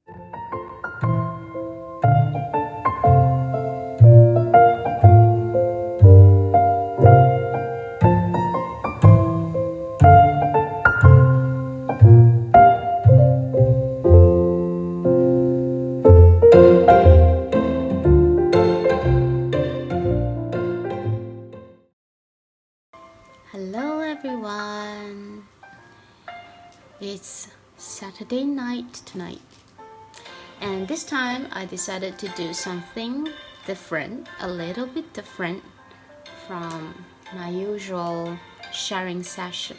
Hello everyone, it's Saturday night tonight, and this time I decided to do something different, a little bit different from my usual sharing session.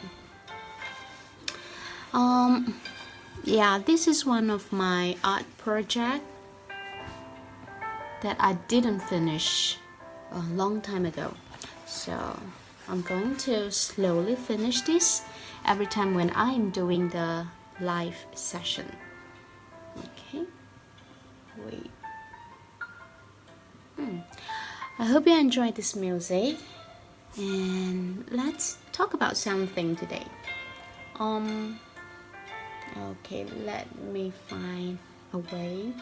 This is one of my art project that I didn't finish a long time ago, so I'm going to slowly finish this every time when I'm doing the live session. Okay, wait. I hope you enjoyed this music, and let's talk about something today. Okay, let me find a way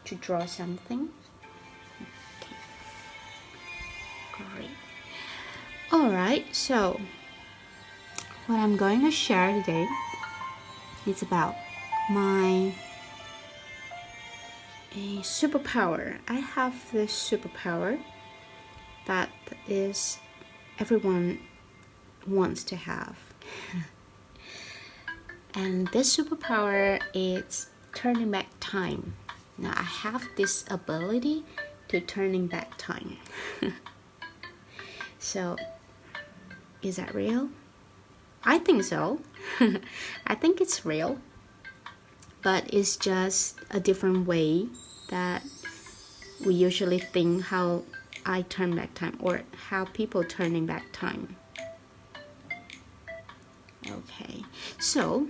to draw something. Okay, great. Alright, so what I'm going to share today is about my superpower. I have this superpower that is everyone wants to have. And this superpower is turning back time. Now I have this ability to turning back time. So is that real? I think so. I think it's real, but it's just a different way that we usually think how I turn back time, or how people turning back time. Okay, so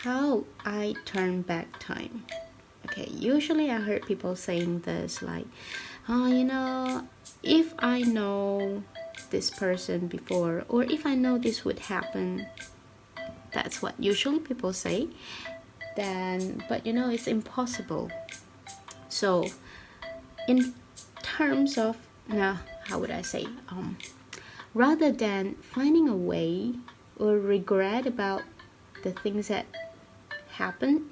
how I turn back time. Okay, usually I heard people saying this like, oh, if I know this person before, or if I know this would happen, that's what usually people say. But it's impossible. So in terms of, now how would I say, rather than finding a way or regret about the things that happen,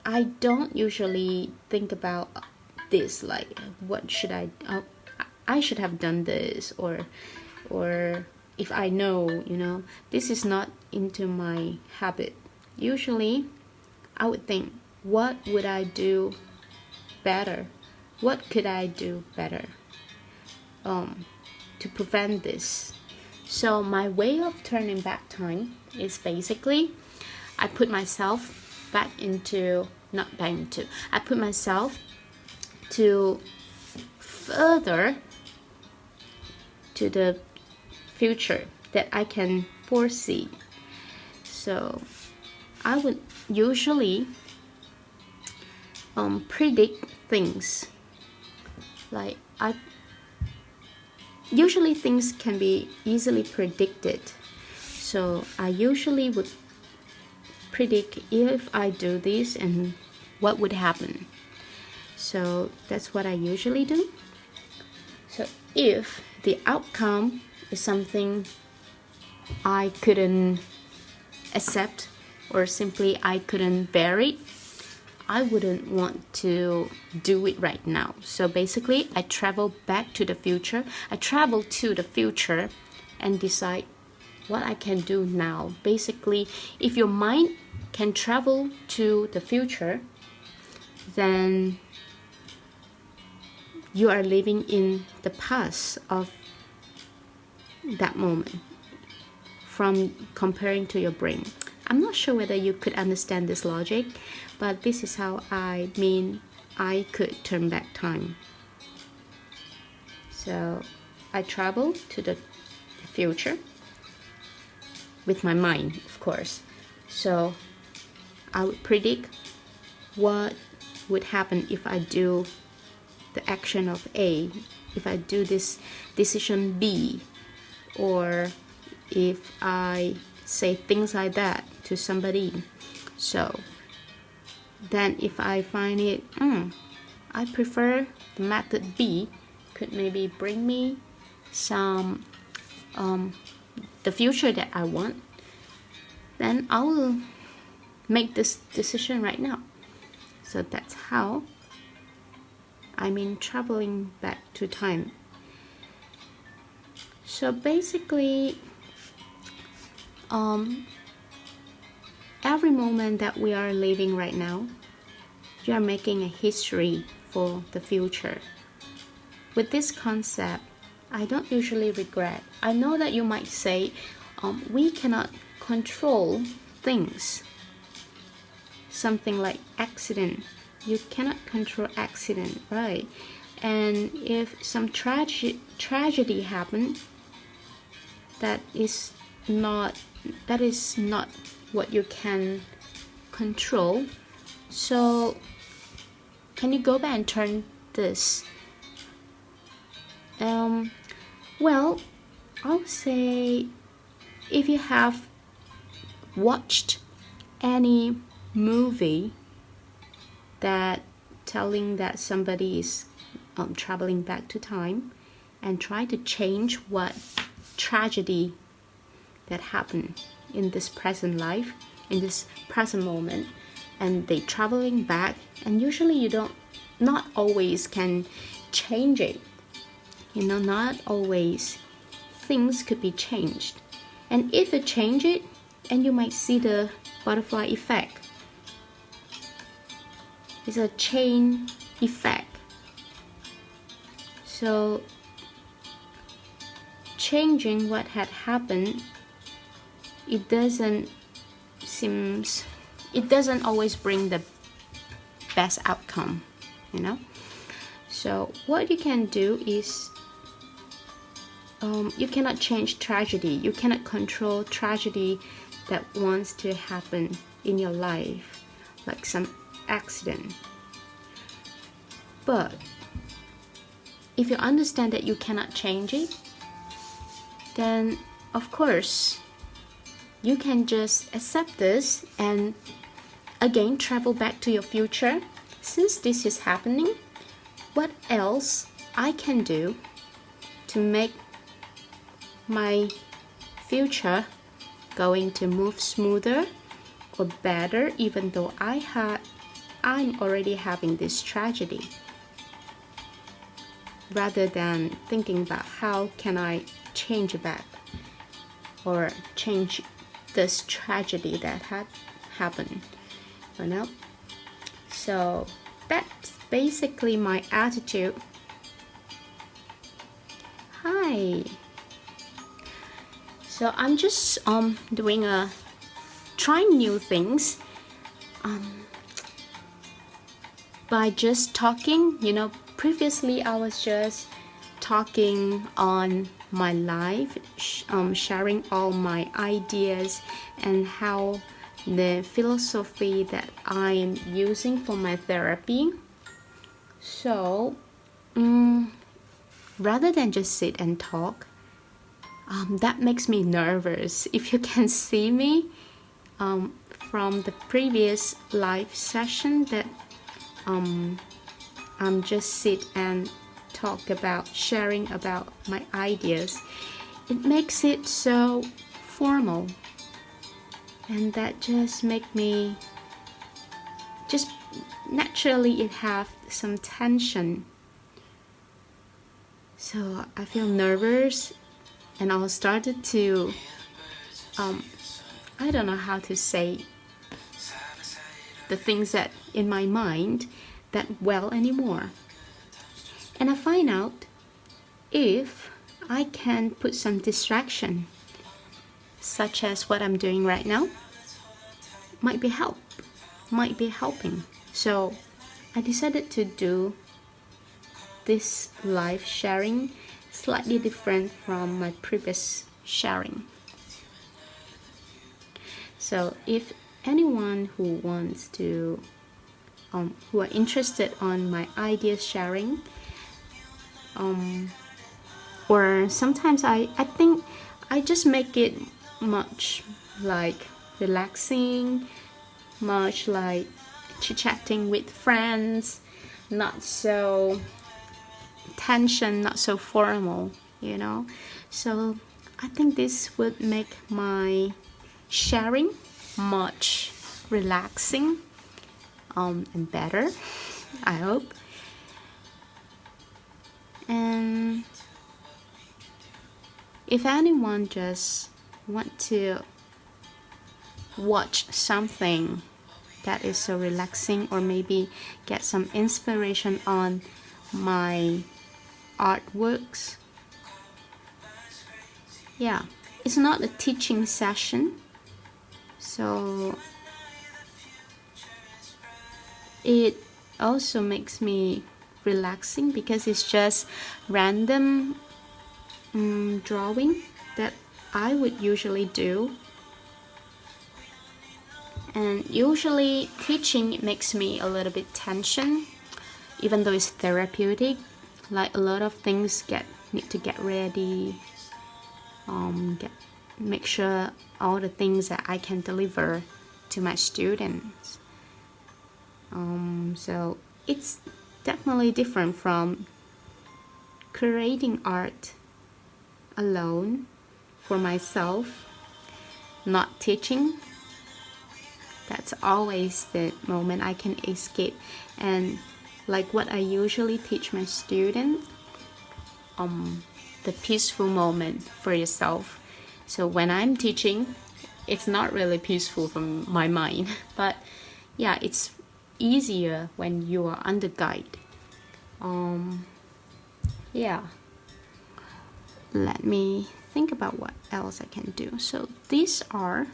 I don't usually think about this like, what should I should have done this, or if I know, this is not into my habit. Usually I would think, what would I do better? What could I do better to prevent this? So my way of turning back time is basically I put myself I put myself to further to the future that I can foresee. So I would usually predict things. Like usually things can be easily predicted. So I usually would predict, if I do this and what would happen. So that's what I usually do. So if the outcome is something I couldn't accept, or simply I couldn't bear it, I wouldn't want to do it right now. So basically I travel back to the future. I travel to the future and decide what I can do now. Basically, if your mind can travel to the future, then you are living in the past of that moment, from comparing to your brain. I'm not sure whether you could understand this logic, but this is how I could turn back time. So I travel to the future with my mind, of course. So I would predict what would happen if I do the action of A, if I do this decision B, or if I say things like that to somebody. So then if I find it, I prefer the method B, could maybe bring me some the future that I want, then I will make this decision right now. So that's how traveling back to time. So basically, every moment that we are living right now, you are making a history for the future. With this concept, I don't usually regret. I know that you might say, we cannot control things. Something like accident. You cannot control accident, right? And if some tragedy happened, that is not what you can control. So can you go back and turn this? Well, I'll say if you have watched any movie that telling that somebody is traveling back to time and try to change what tragedy that happened in this present life, in this present moment, and they traveling back, and usually not always can change it. Not always things could be changed. And if you change it, and you might see the butterfly effect. It's a chain effect. So changing what had happened, it doesn't always bring the best outcome, So what you can do is you cannot change tragedy. You cannot control tragedy that wants to happen in your life, like some accident. But if you understand that you cannot change it, then of course you can just accept this and again travel back to your future. Since this is happening, what else I can do to make my future going to move smoother or better, even though I'm already having this tragedy, rather than thinking about how can I change it back or change this tragedy that had happened. So that's basically my attitude. Hi. So I'm just trying new things by just talking. Previously I was just talking on my life, sharing all my ideas and how the philosophy that I'm using for my therapy. So rather than just sit and talk, that makes me nervous. If you can see me from the previous live session that I'm just sit and talk about, sharing about my ideas, it makes it so formal, and that just make me just naturally it have some tension. So I feel nervous, and I started to I don't know how to say the things that in my mind that well anymore. And I find out if I can put some distraction, such as what I'm doing right now, might be helping. So I decided to do this live sharing slightly different from my previous sharing. So if anyone who wants to who are interested on my ideas sharing, or sometimes I think I just make it much like relaxing, much like chit-chatting with friends, not so tension, not so formal, you know. So I think this would make my sharing much relaxing and better, I hope. And if anyone just want to watch something that is so relaxing, or maybe get some inspiration on my artworks, yeah, it's not a teaching session, so it also makes me relaxing because it's just random drawing that I would usually do. And usually teaching makes me a little bit tension, even though it's therapeutic. Like a lot of things need to get ready, make sure all the things that I can deliver to my students. So it's definitely different from creating art alone for myself, not teaching. That's always the moment I can escape. And like what I usually teach my students, the peaceful moment for yourself. So when I'm teaching, it's not really peaceful from my mind, but yeah, it's easier when you are under guide. Yeah, let me think about what else I can do. So these are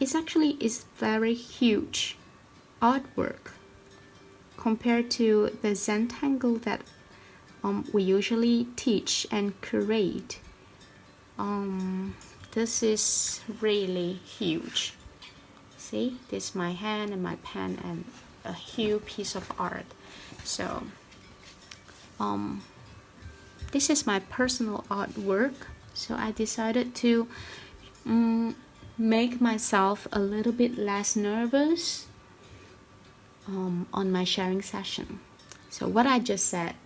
it's very huge artwork compared to the Zentangle that we usually teach and create. This is really huge. See, this is my hand and my pen and a huge piece of art. So this is my personal artwork. So I decided to make myself a little bit less nervous on my sharing session. So what I just said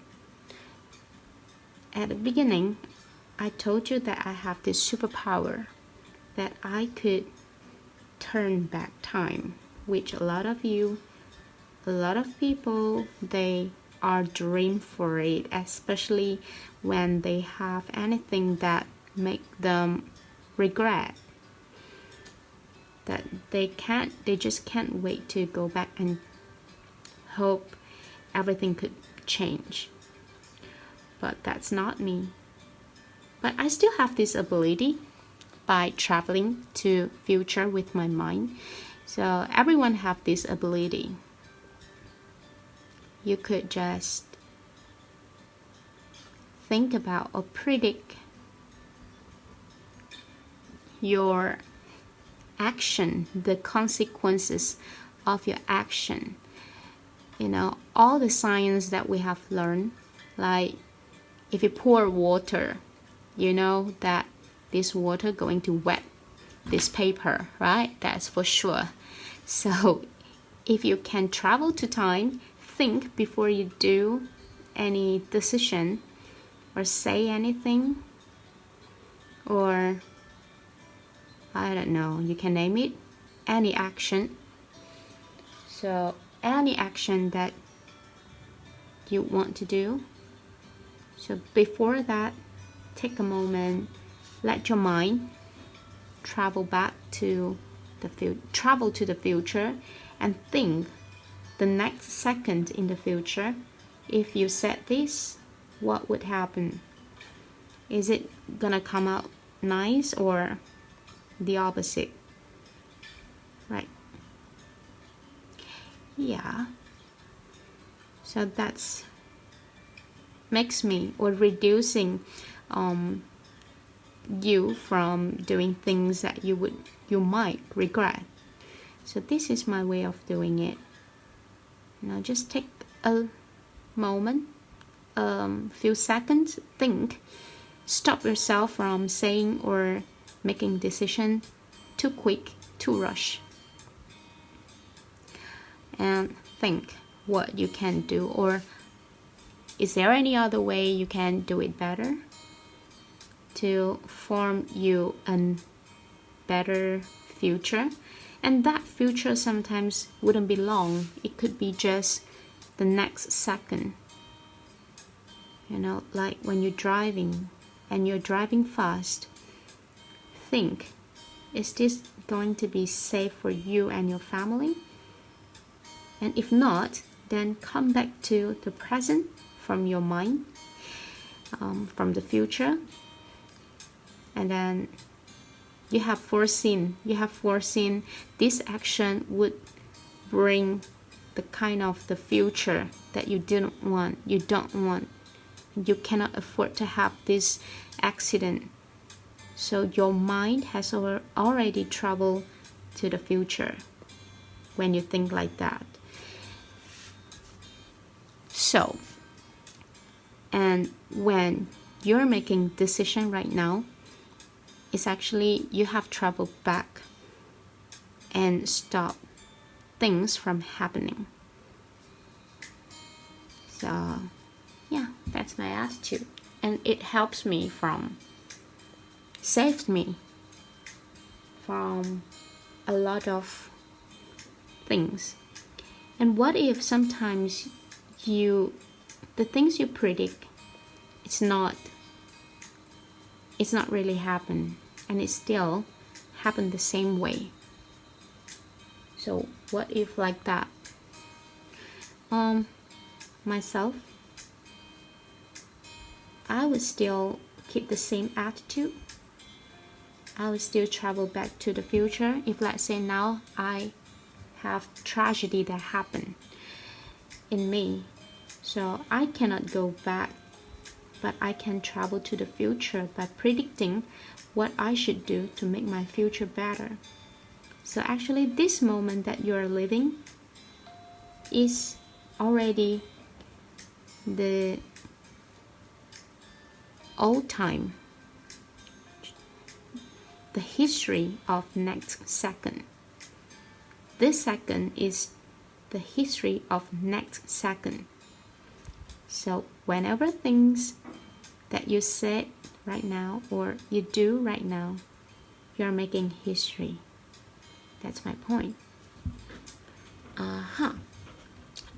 at the beginning, I told you that I have this superpower that I could turn back time, which a lot of people, they are dream for it, especially when they have anything that make them regret, that they just can't wait to go back and hope everything could change. But that's not me. But I still have this ability by traveling to future with my mind. So everyone have this ability. You could just think about or predict your action, the consequences of your action. You know, all the science that we have learned, like if you pour water, you know that this water going to wet this paper, right? That's for sure. So if you can travel to time, think before you do any decision or say anything, or I don't know, you can name it, any action. So any action that you want to do. So before that, take a moment, let your mind travel to the future and think the next second in the future. If you said this, what would happen? Is it gonna come out nice or the opposite? Right? Yeah. So that's makes me or reducing you from doing things that you might regret. So this is my way of doing it. Now just take a moment, few seconds, think, stop yourself from saying or making decision too quick, too rush. And think what you can do, or is there any other way you can do it better to form you a better future. And that future sometimes wouldn't be long. It could be just the next second. You know, like when you're driving and you're driving fast, think, is this going to be safe for you and your family? And if not, then come back to the present from your mind, from the future. And then you have foreseen this action would bring the kind of the future that you don't want. You cannot afford to have this accident. So your mind has already traveled to the future when you think like that. So, and when you're making decision right now, it's actually you have traveled back and stop things from happening. So yeah, that's my attitude, and it helps me saved me from a lot of things. And what if sometimes the things you predict, it's not really happen, and it still happen the same way? So what if like that? Myself, I would still keep the same attitude. I would still travel back to the future. If let's say now I have tragedy that happened in me, so I cannot go back, but I can travel to the future by predicting what I should do to make my future better. So actually this moment that you are living is already the old time, the history of next second. This second is the history of next second. So whenever things that you said right now or you do right now, you're making history. That's my point.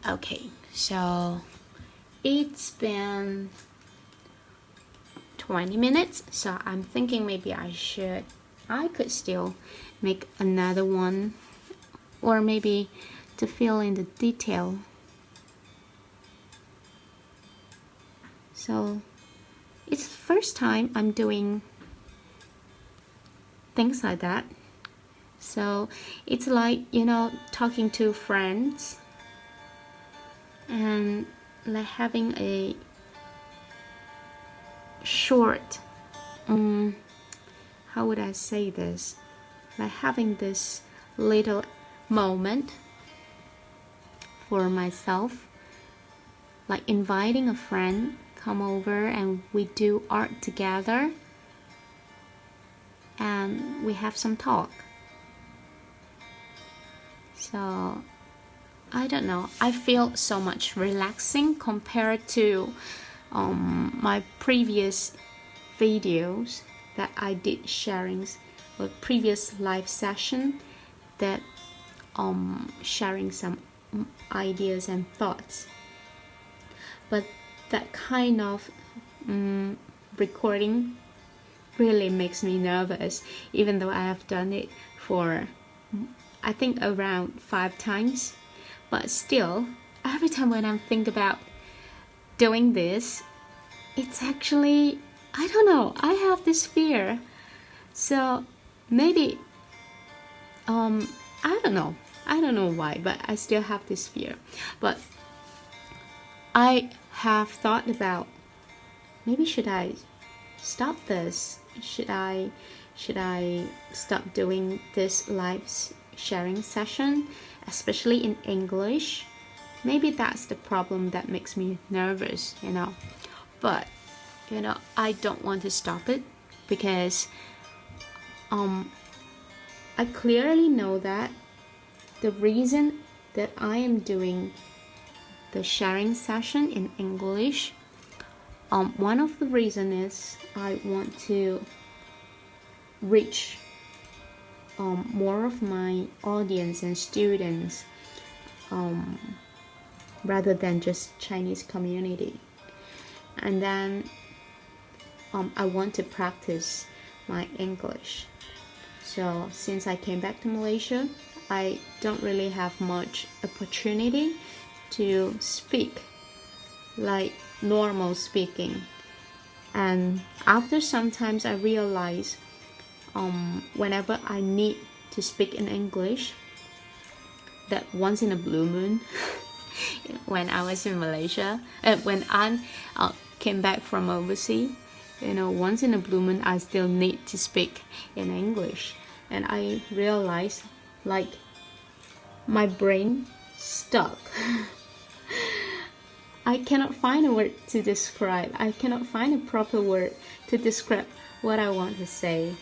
Okay, so it's been 20 minutes, so I'm thinking maybe I could still make another one, or maybe to fill in the detail. So it's the first time I'm doing things like that. So it's like, talking to friends and like having a short, how would I say this? Like having this little moment for myself, like inviting a friend come over and we do art together and we have some talk. So I don't know, I feel so much relaxing compared to my previous videos that I did sharings, or previous live session that sharing some ideas and thoughts. But that kind of recording really makes me nervous, even though I have done it for I think around 5 times. But still, every time when I think about doing this, it's actually, I don't know, I have this fear. So maybe I don't know why, but I still have this fear. But I have thought about, maybe should I stop this? Should I stop doing this live sharing session, especially in English? Maybe that's the problem that makes me nervous, But I don't want to stop it, because I clearly know that the reason that I am doing the sharing session in English, one of the reason is I want to reach more of my audience and students, rather than just Chinese community. And then I want to practice my English. So since I came back to Malaysia, I don't really have much opportunity to speak like normal speaking. And after sometimes I realize whenever I need to speak in English, that once in a blue moon, when I was in Malaysia, when I came back from overseas, once in a blue moon I still need to speak in English. And I realized like my brain stuck. I cannot find a word to describe. I cannot find a proper word to describe what I want to say.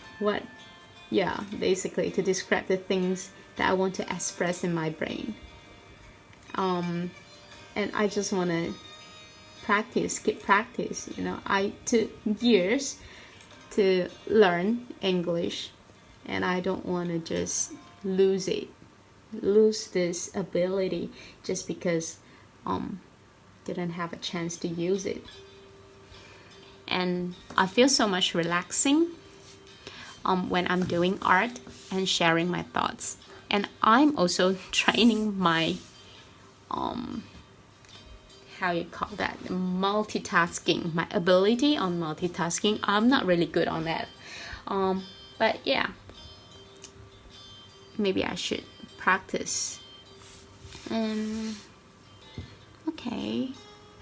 Basically to describe the things that I want to express in my brain. And I just want to keep practice. I took years to learn English, and I don't want to just lose this ability just because didn't have a chance to use it. And I feel so much relaxing when I'm doing art and sharing my thoughts. And I'm also training my how you call that, multitasking, my ability on multitasking. I'm not really good on that, but yeah, maybe I should practice. Okay,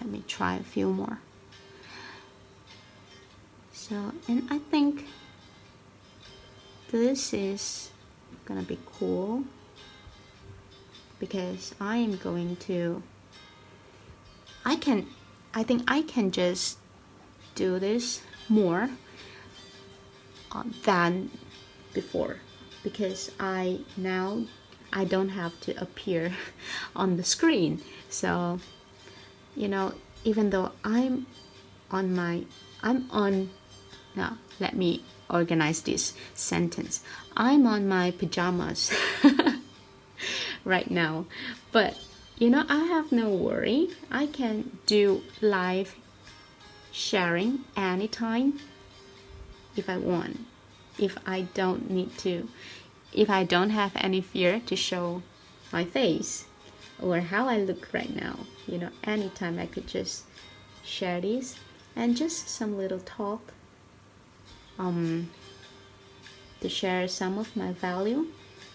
let me try a few more. So, and I think this is gonna be cool because I am going to, I think I can just do this more than before, because I don't have to appear on the screen. So even though now let me organize this sentence. I'm on my pajamas right now, but I have no worry. I can do live sharing anytime if I want. If I don't have any fear to show my face or how I look right now, anytime I could just share this and just some little talk to share some of my value,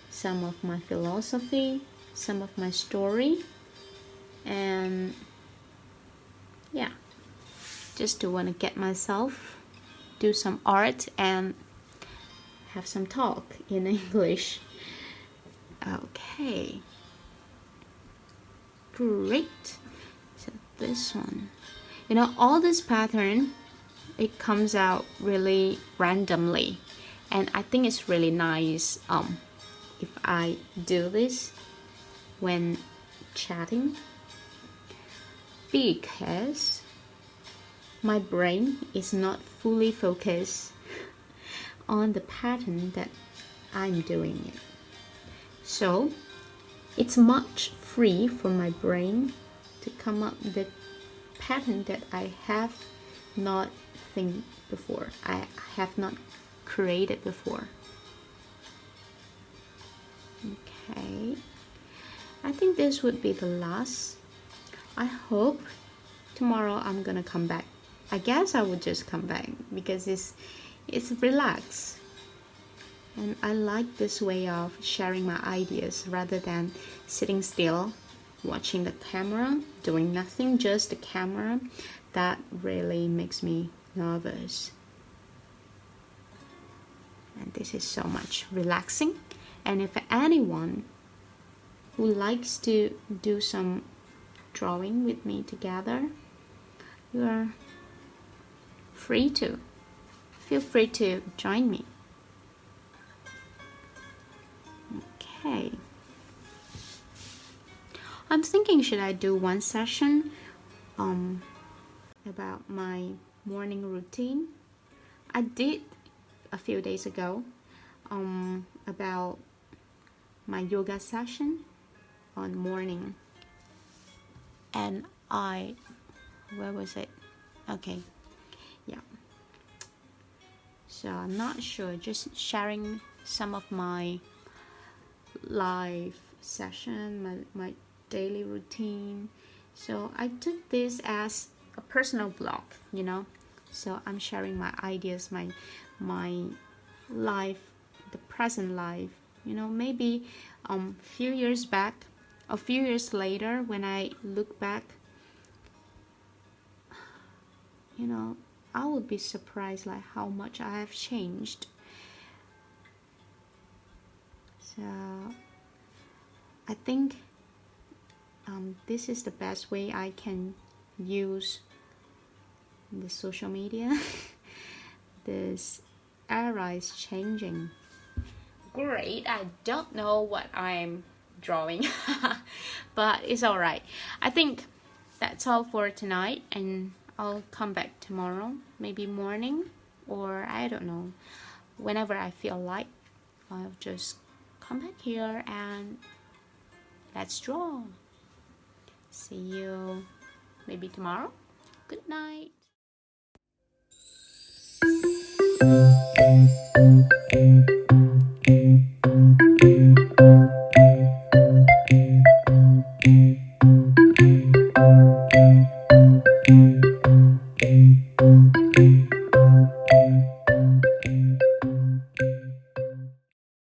some of my philosophy, some of my story, and just to want to get myself do some art and have some talk in English. Okay, great. So this one, all this pattern, it comes out really randomly, and I think it's really nice if I do this when chatting, because my brain is not fully focused on the pattern that I'm doing it. So it's much free for my brain to come up with the pattern that I have not think before. I have not created before. Okay, I think this would be the last. I hope tomorrow I'm gonna come back. I guess I would just come back because it's relaxed, and I like this way of sharing my ideas rather than sitting still watching the camera, doing nothing, just the camera. That really makes me nervous, and this is so much relaxing. And if anyone who likes to do some drawing with me together, you are feel free to join me. Okay. I'm thinking, should I do one session about my morning routine? I did a few days ago about my yoga session on morning, and where was it? Okay, yeah. So I'm not sure, just sharing some of my live session, my daily routine. So I took this as a personal blog, you know. So I'm sharing my ideas, my life, the present life. You know, maybe few years back, a few years later, when I look back, you know, I would be surprised like how much I have changed. So I think this is the best way I can use the social media. This era is changing. Great, I don't know what I'm drawing, but it's alright. I think that's all for tonight, and I'll come back tomorrow, maybe morning, or I don't know, whenever I feel like. I'll just come back here and let's draw. See you maybe tomorrow. Good night.